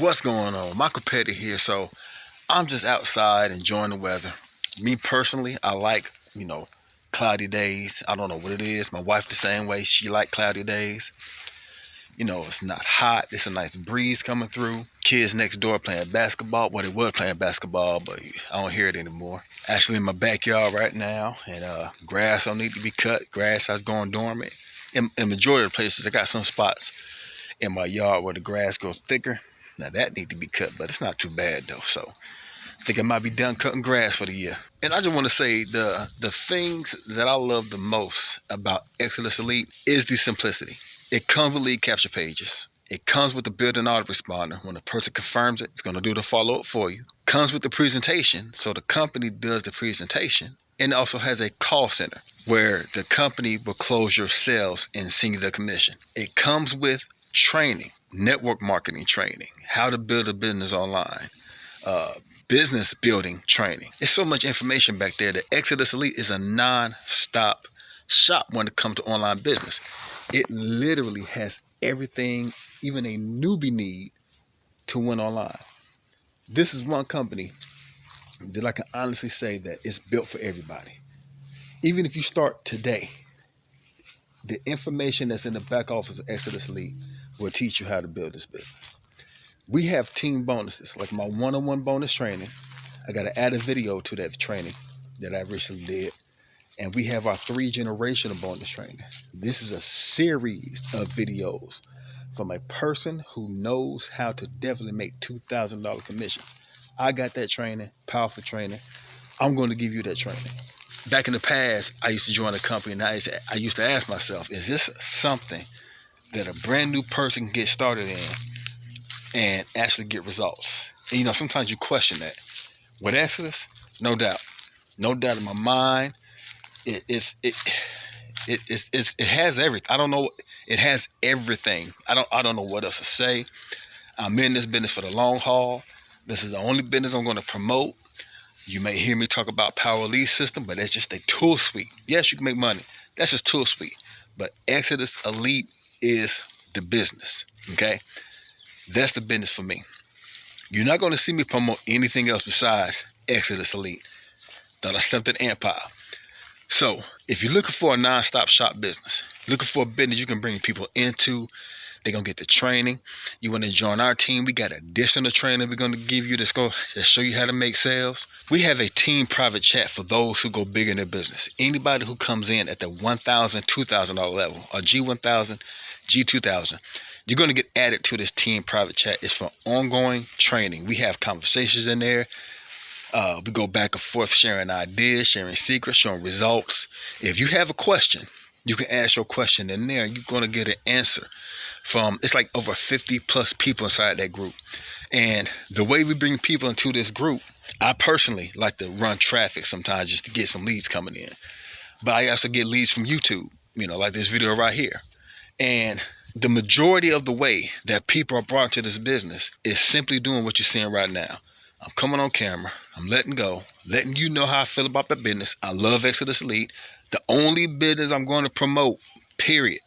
What's going on? Michael Petty here. So I'm just outside enjoying the weather. Me personally, I like, cloudy days. I don't know what it is. My wife the same way. She like cloudy days. It's not hot. It's a nice breeze coming through. Kids next door playing basketball. Well, they were playing basketball, but I don't hear it anymore. Actually in my backyard right now, and grass don't need to be cut. Grass is going dormant. In majority of the places, I got some spots in my yard where the grass grows thicker. Now that need to be cut, but it's not too bad though. So I think I might be done cutting grass for the year. And I just want to say the things that I love the most about Exitus Elite is the simplicity. It comes with lead capture pages. It comes with the built-in autoresponder. When a person confirms it, it's going to do the follow-up for you. Comes with the presentation, so the company does the presentation. And it also has a call center where the company will close your sales and send you the commission. It comes with training, network marketing training, how to build a business online, business building training. There's so much information back there that Exitus Elite is a non-stop shop when it comes to online business. It literally has everything even a newbie need to win online. This is one company that I can honestly say that it's built for everybody. Even if you start today, the information that's in the back office of Exitus Elite will teach you how to build this business. We have team bonuses, like my one-on-one bonus training. I got to add a video to that training that I recently did. And we have our 3-generational bonus training. This is a series of videos from a person who knows how to definitely make $2,000 commissions. I got that training, powerful training. I'm going to give you that training. Back in the past, I used to join a company and I used to ask myself, is this something that a brand new person can get started in and actually get results? And sometimes you question that. With Exodus, no doubt. No doubt in my mind. It has everything. I don't know. It has everything. I don't know what else to say. I'm in this business for the long haul. This is the only business I'm going to promote. You may hear me talk about Power Lead System, but that's just a tool suite. Yes, you can make money. That's just tool suite. But Exitus Elite is the business. Okay, that's the business for me. You're not going to see me promote anything else besides Exitus Elite, the Ascended Empire. So if you're looking for a non-stop shop business, looking for a business you can bring people into, they're going to get the training. You want to join our team, we got additional training we're going to give you to show you how to make sales. We have a team private chat for those who go big in their business. Anybody who comes in at the $1,000, $2,000 level, or G1000, G2000, you're going to get added to this team private chat. It's for ongoing training. We have conversations in there. We go back and forth sharing ideas, sharing secrets, showing results. If you have a question, you can ask your question in there. You're going to get an answer from, it's like over 50 plus people inside that group. And the way we bring people into this group, I personally like to run traffic sometimes just to get some leads coming in. But I also get leads from YouTube, like this video right here. And the majority of the way that people are brought into this business is simply doing what you're seeing right now. I'm coming on camera. I'm letting go, letting you know how I feel about the business. I love Exitus Elite. The only business I'm going to promote, period.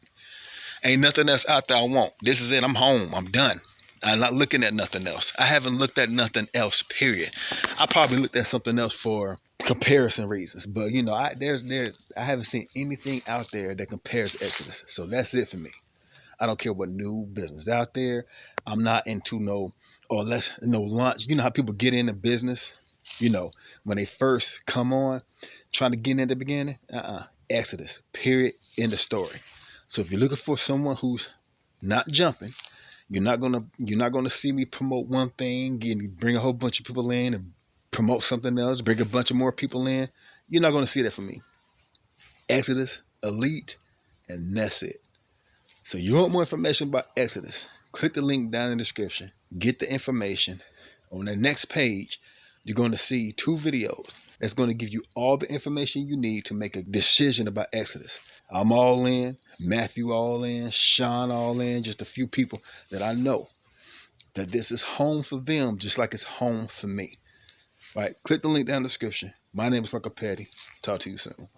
Ain't nothing else out there I want. This is it. I'm home. I'm done. I'm not looking at nothing else. I haven't looked at nothing else, period. I probably looked at something else for comparison reasons. But, I haven't seen anything out there that compares to Exodus. So that's it for me. I don't care what new business out there. I'm not into no lunch. You know how people get into business, when they first come on, trying to get in at the beginning. Exodus, period, end of story. So if you're looking for someone who's not jumping, you're not gonna see me promote one thing, bring a whole bunch of people in and promote something else, bring a bunch of more people in. You're not gonna see that from me. Exitus Elite, and that's it. So you want more information about Exodus, click the link down in the description. Get the information. On the next page, you're going to see 2 videos that's going to give you all the information you need to make a decision about Exodus. I'm all in, Matthew all in, Sean all in, just a few people that I know that this is home for them just like it's home for me. All right, click the link down in the description. My name is Michael Petty. Talk to you soon.